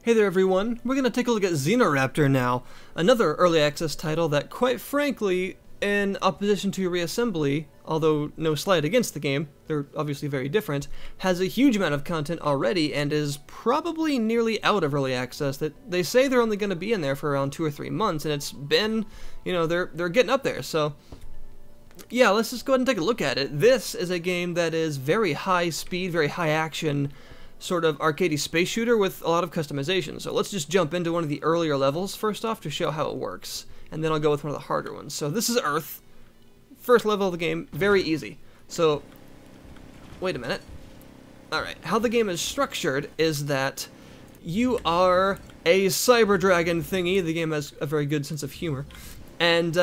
Hey there everyone, we're going to take a look at XenoRaptor now, another early access title that quite frankly, in opposition to Reassembly, although no slight against the game, they're obviously very different, has a huge amount of content already and is probably nearly out of early access. That they say they're only going to be in there for around 2 or 3 months, and it's been, you know, they're getting up there, so yeah, let's just go ahead and take a look at it. This is a game that is very high speed, very high action, sort of arcadey space shooter with a lot of customization. So let's just jump into one of the earlier levels first off to show how it works, and then I'll go with one of the harder ones. So this is Earth, first level of the game, very easy. So, wait a minute. Alright, how the game is structured is that you are a cyber dragon thingy. The game has a very good sense of humor. And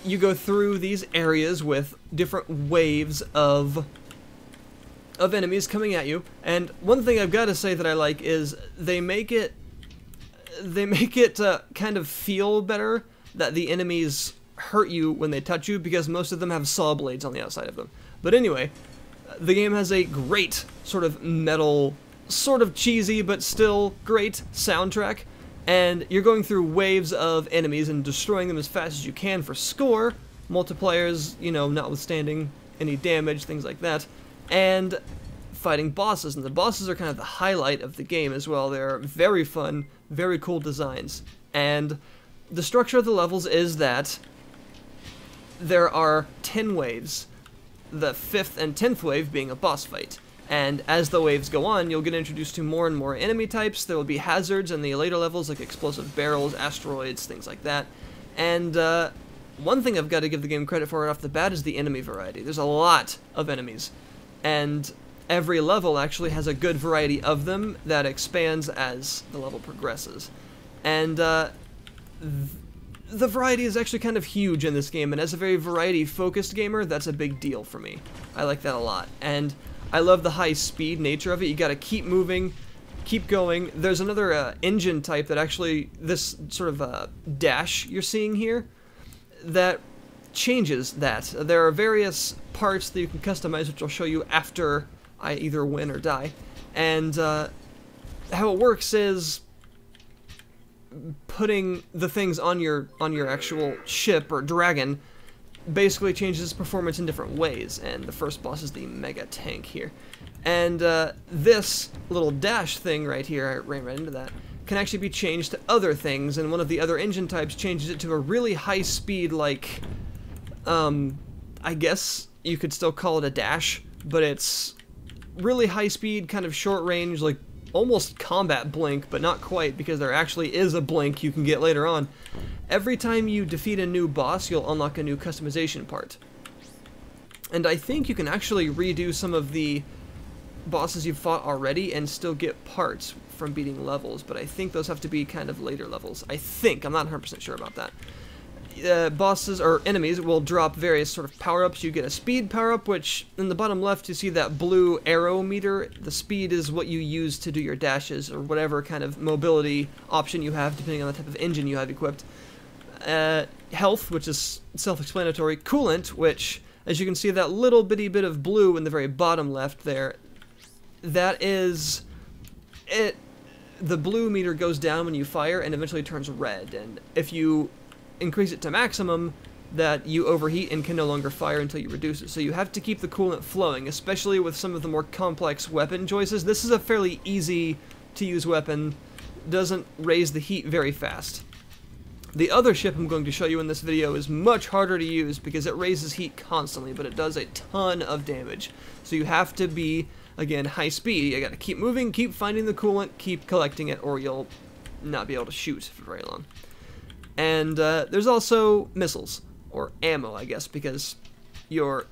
you go through these areas with different waves of enemies coming at you, and one thing I've got to say that I like is they make it kind of feel better that the enemies hurt you when they touch you, because most of them have saw blades on the outside of them. But anyway, the game has a great sort of metal, sort of cheesy but still great soundtrack, and you're going through waves of enemies and destroying them as fast as you can for score, multipliers, you know, notwithstanding any damage, things like that, and fighting bosses. And the bosses are kind of the highlight of the game as well. They're very fun, very cool designs. And the structure of the levels is that there are 10 waves, the 5th and 10th wave being a boss fight. And as the waves go on, you'll get introduced to more and more enemy types. There will be hazards in the later levels, like explosive barrels, asteroids, things like that. And one thing I've got to give the game credit for right off the bat is the enemy variety. There's a lot of enemies, and every level actually has a good variety of them that expands as the level progresses. And the variety is actually kind of huge in this game, and as a very variety-focused gamer, that's a big deal for me. I like that a lot, and I love the high-speed nature of it. You gotta keep moving, keep going. There's another engine type that actually, this sort of dash you're seeing here, that changes that. There are various parts that you can customize, which I'll show you after I either win or die. And how it works is putting the things on your actual ship or dragon basically changes its performance in different ways. And the first boss is the mega tank here. And this little dash thing right here, I ran right into that, can actually be changed to other things, and one of the other engine types changes it to a really high speed, like, I guess you could still call it a dash, but it's really high speed, kind of short range, like almost combat blink, but not quite, because there actually is a blink you can get later on. Every time you defeat a new boss, you'll unlock a new customization part. And I think you can actually redo some of the bosses you've fought already and still get parts from beating levels, but I think those have to be kind of later levels. I think, I'm not 100% sure about that. Bosses or enemies will drop various sort of power-ups. You get a speed power-up, which in the bottom left you see that blue arrow meter. The speed is what you use to do your dashes or whatever kind of mobility option you have depending on the type of engine you have equipped. Health, which is self-explanatory. Coolant, which, as you can see, that little bitty bit of blue in the very bottom left there, that is it. The blue meter goes down when you fire and eventually turns red, and if you increase it to maximum, that you overheat and can no longer fire until you reduce it. So you have to keep the coolant flowing, especially with some of the more complex weapon choices. This is a fairly easy to use weapon, doesn't raise the heat very fast. The other ship I'm going to show you in this video is much harder to use because it raises heat constantly, but it does a ton of damage. So you have to be, again, high speed. You gotta keep moving, keep finding the coolant, keep collecting it, or you'll not be able to shoot for very long. And there's also missiles, or ammo, I guess, because your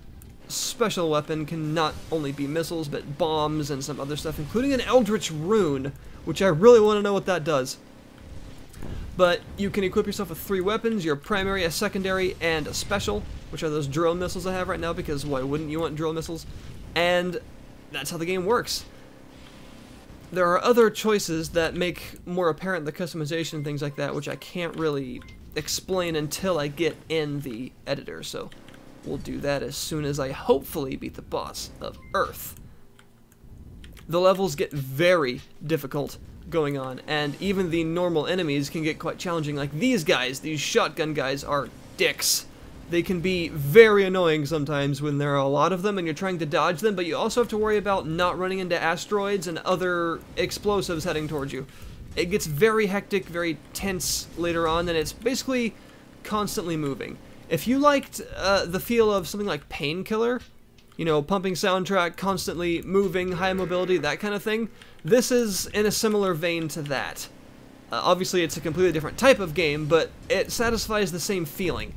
special weapon can not only be missiles, but bombs and some other stuff, including an Eldritch Rune, which I really want to know what that does. But you can equip yourself with 3 weapons, your primary, a secondary, and a special, which are those drone missiles I have right now, because why wouldn't you want drone missiles? And that's how the game works. There are other choices that make more apparent the customization and things like that, which I can't really explain until I get in the editor, so we'll do that as soon as I hopefully beat the boss of Earth. the levels get very difficult going on, and even the normal enemies can get quite challenging. Like these guys, these shotgun guys, are dicks. They can be very annoying sometimes when there are a lot of them and you're trying to dodge them, but you also have to worry about not running into asteroids and other explosives heading towards you. It gets very hectic, very tense later on, and it's basically constantly moving. If you liked the feel of something like Painkiller, you know, pumping soundtrack, constantly moving, high mobility, that kind of thing, this is in a similar vein to that. Obviously, it's a completely different type of game, but it satisfies the same feeling,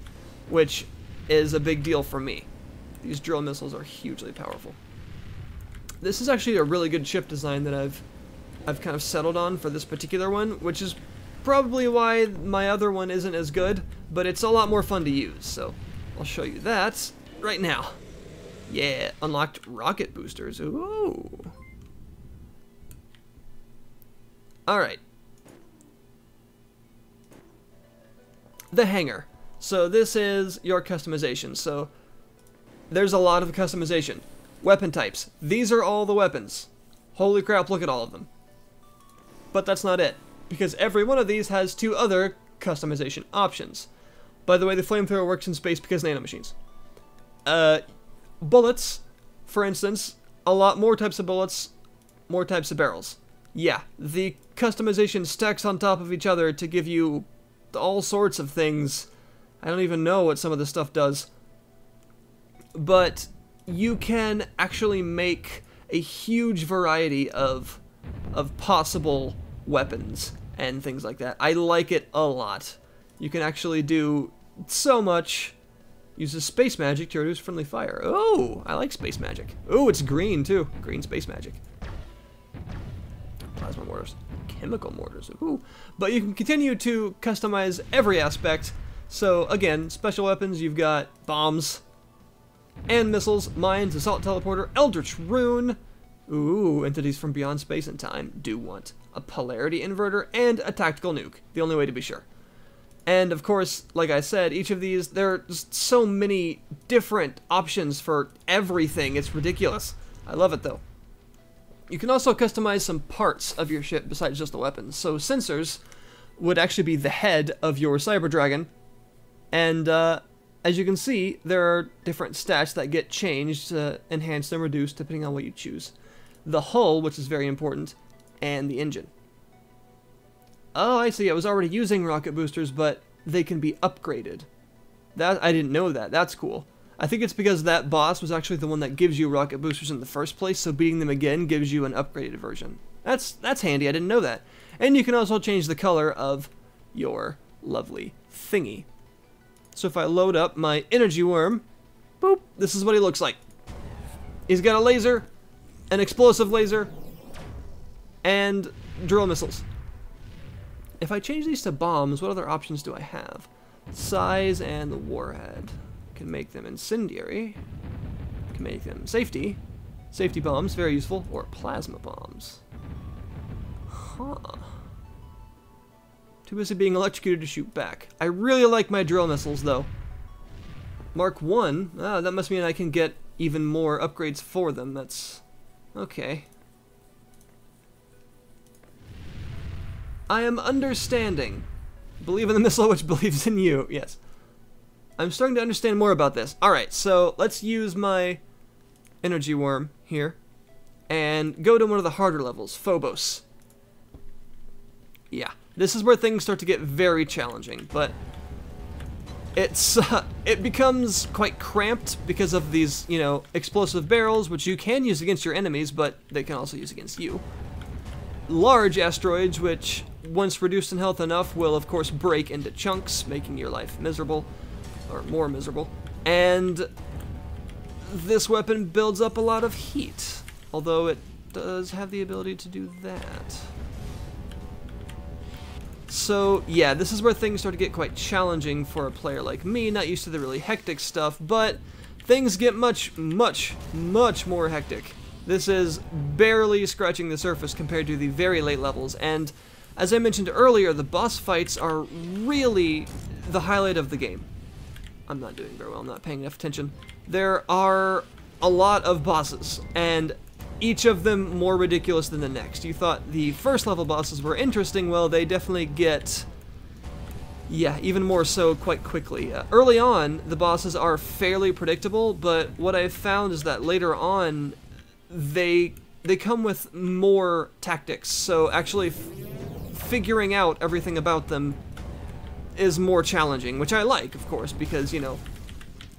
which is a big deal for me. These drill missiles are hugely powerful. This is actually a really good ship design that I've kind of settled on for this particular one, which is probably why my other one isn't as good, but it's a lot more fun to use, so I'll show you that right now. Yeah, unlocked rocket boosters. Ooh. Alright. The hangar. So this is your customization. So there's a lot of customization. Weapon types. These are all the weapons. Holy crap, look at all of them. But that's not it, because every one of these has 2 other customization options. By the way, the flamethrower works in space because nanomachines. Bullets, for instance, a lot more types of bullets, more types of barrels. Yeah, the customization stacks on top of each other to give you all sorts of things. I don't even know what some of this stuff does. But you can actually make a huge variety of possible weapons and things like that. I like it a lot. You can actually do so much. Uses space magic to reduce friendly fire. Oh, I like space magic. Oh, it's green too. Green space magic. Plasma mortars. Chemical mortars. Ooh. But you can continue to customize every aspect. So again, special weapons, you've got bombs and missiles, mines, assault teleporter, eldritch rune. Ooh, entities from beyond space and time do want a polarity inverter and a tactical nuke. The only way to be sure. And of course, like I said, each of these, there are just so many different options for everything. It's ridiculous. I love it though. You can also customize some parts of your ship besides just the weapons. So sensors would actually be the head of your Cyber Dragon. And as you can see, there are different stats that get changed, enhanced and reduced depending on what you choose. The hull, which is very important, and the engine. Oh, I see. I was already using rocket boosters, but they can be upgraded. That I didn't know that. That's cool. I think it's because that boss was actually the one that gives you rocket boosters in the first place, so beating them again gives you an upgraded version. That's handy. I didn't know that. And you can also change the color of your lovely thingy. So if I load up my energy worm, boop, this is what he looks like. He's got a laser, an explosive laser, and drill missiles. If I change these to bombs, what other options do I have? Size and the warhead. Can make them incendiary. Can make them safety. Safety bombs, very useful. Or plasma bombs. Huh. Too busy being electrocuted to shoot back. I really like my drill missiles, though. Mark 1. Ah, that must mean I can get even more upgrades for them. That's... okay. I am understanding. Believe in the missile which believes in you. Yes. I'm starting to understand more about this. Alright, so let's use my energy worm here and go to one of the harder levels, Phobos. Yeah, this is where things start to get very challenging, but it becomes quite cramped because of these, you know, explosive barrels, which you can use against your enemies, but they can also use against you. Large asteroids, which, once reduced in health enough, will of course break into chunks, making your life miserable, or more miserable. And this weapon builds up a lot of heat, although it does have the ability to do that. So yeah, this is where things start to get quite challenging for a player like me, not used to the really hectic stuff, but things get much more hectic. This is barely scratching the surface compared to the very late levels, and as I mentioned earlier, the boss fights are really the highlight of the game. I'm not doing very well, I'm not paying enough attention. There are a lot of bosses, and each of them more ridiculous than the next. You thought the first level bosses were interesting, well, they definitely get, yeah, even more so quite quickly. Early on, the bosses are fairly predictable, but what I've found is that later on, they come with more tactics, so actually figuring out everything about them is more challenging, which I like, of course, because, you know,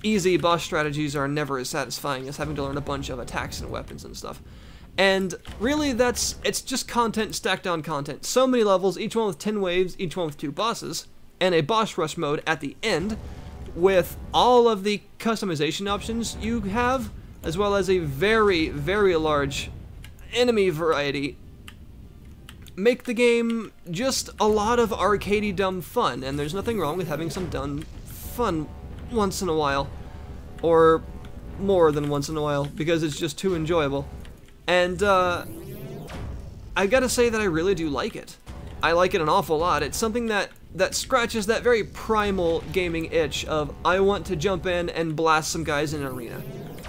easy boss strategies are never as satisfying as having to learn a bunch of attacks and weapons and stuff. And really, it's just content stacked on content. So many levels, each one with 10 waves, each one with 2 bosses, and a boss rush mode at the end, with all of the customization options you have, as well as a very, very large enemy variety, make the game just a lot of arcadey dumb fun, and there's nothing wrong with having some dumb fun once in a while, or more than once in a while, because it's just too enjoyable. And I gotta say that I really do like it. I like it an awful lot. It's something that scratches that very primal gaming itch of, I want to jump in and blast some guys in an arena,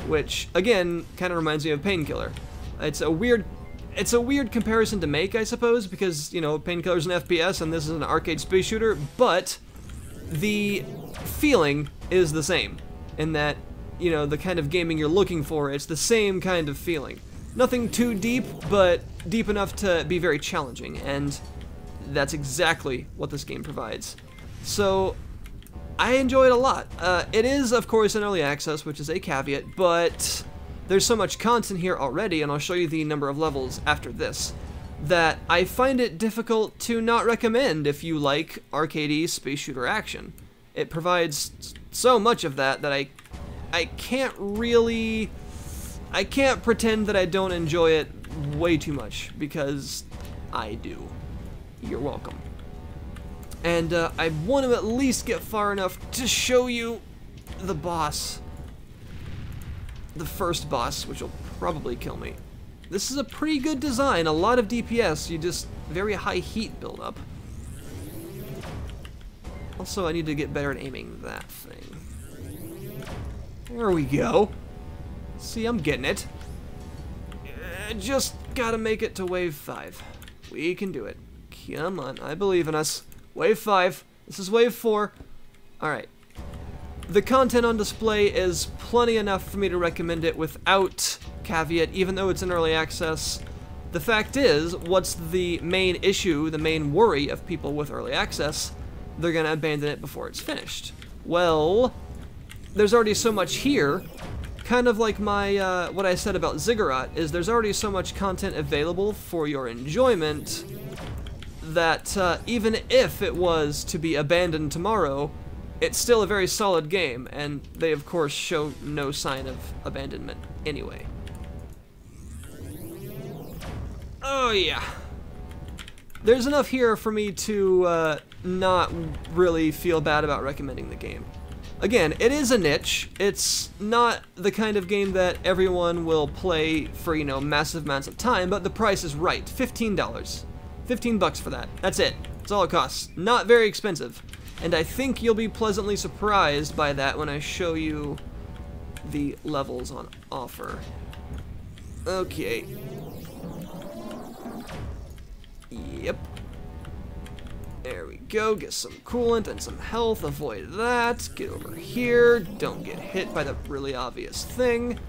which again kind of reminds me of Painkiller. It's a weird comparison to make, I suppose, because, you know, Painkiller's an FPS and this is an arcade space shooter, but the feeling is the same in that, you know, the kind of gaming you're looking for, it's the same kind of feeling. Nothing too deep, but deep enough to be very challenging, and that's exactly what this game provides. So I enjoy it a lot. It is, of course, in early access, which is a caveat, but there's so much content here already, and I'll show you the number of levels after this, that I find it difficult to not recommend if you like arcadey space shooter action. It provides so much of that that I can't pretend that I don't enjoy it way too much, because I do. You're welcome. And I want to at least get far enough to show you the boss. The first boss, which will probably kill me. This is a pretty good design, a lot of DPS, you just very high heat buildup. Also, I need to get better at aiming that thing. There we go. See, I'm getting it. Just gotta make it to wave 5. We can do it. Come on, I believe in us. Wave 5. This is wave 4. Alright. The content on display is plenty enough for me to recommend it without caveat, even though it's in early access. The fact is, what's the main issue, the main worry of people with early access? They're gonna abandon it before it's finished. Well, there's already so much here. Kind of like my, what I said about Ziggurat, is there's already so much content available for your enjoyment that even if it was to be abandoned tomorrow, it's still a very solid game, and they of course show no sign of abandonment anyway. Oh yeah. There's enough here for me to not really feel bad about recommending the game. Again, it is a niche. It's not the kind of game that everyone will play for, you know, massive amounts of time, but the price is right. $15. 15 bucks for that. That's it. That's all it costs. Not very expensive. And I think you'll be pleasantly surprised by that when I show you the levels on offer. Okay. Yep. There we go. Get some coolant and some health. Avoid that. Get over here. Don't get hit by the really obvious thing.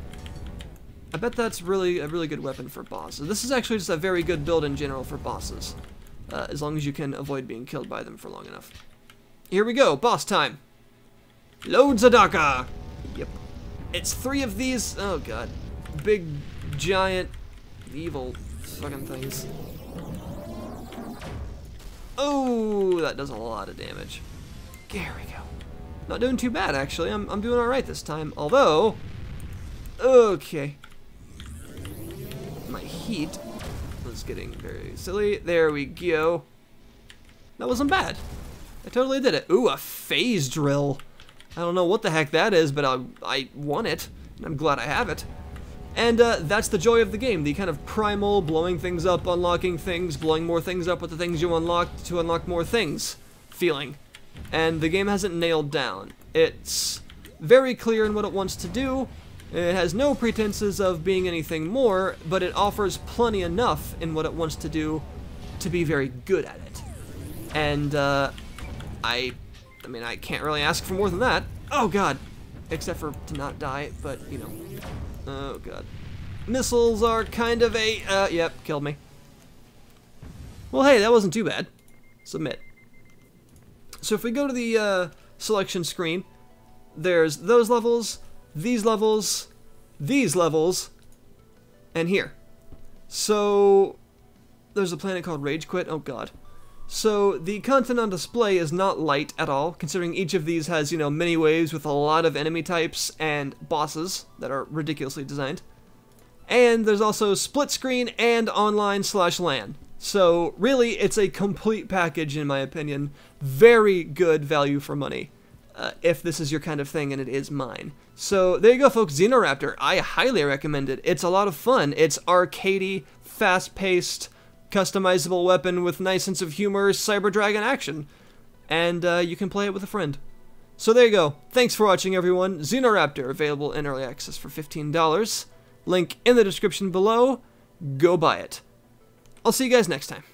I bet that's really a really good weapon for bosses. This is actually just a very good build in general for bosses, as long as you can avoid being killed by them for long enough. Here we go, boss time. Load Zadaka. Yep. It's 3 of these. Oh god, big, giant, evil fucking things. Oh, that does a lot of damage. There we go. Not doing too bad actually. I'm doing all right this time. Although, okay. My heat was getting very silly. There we go. That wasn't bad. I totally did it. Ooh, a phase drill. I don't know what the heck that is, but I want it, and I'm glad I have it. And that's the joy of the game, the kind of primal, blowing things up, unlocking things, blowing more things up with the things you unlocked to unlock more things feeling. And the game hasn't nailed down. It's very clear in what it wants to do, It has no pretenses of being anything more, but it offers plenty enough in what it wants to do to be very good at it. And I mean, I can't really ask for more than that. Oh god, except for to not die, but you know. Oh god. Missiles are kind of a, yep, killed me. Well, hey, that wasn't too bad. Submit. So if we go to the selection screen, there's those levels, these levels, and here. So there's a planet called Rage Quit. Oh god. So the content on display is not light at all, considering each of these has, you know, mini waves with a lot of enemy types and bosses that are ridiculously designed. And there's also split screen and online/LAN. So really, it's a complete package in my opinion. Very good value for money, if this is your kind of thing, and it is mine. So there you go, folks. XenoRaptor. I highly recommend it. It's a lot of fun. It's arcadey, fast-paced, customizable weapon with nice sense of humor, Cyber Dragon action. And you can play it with a friend. So there you go. Thanks for watching, everyone. XenoRaptor, available in early access for $15. Link in the description below. Go buy it. I'll see you guys next time.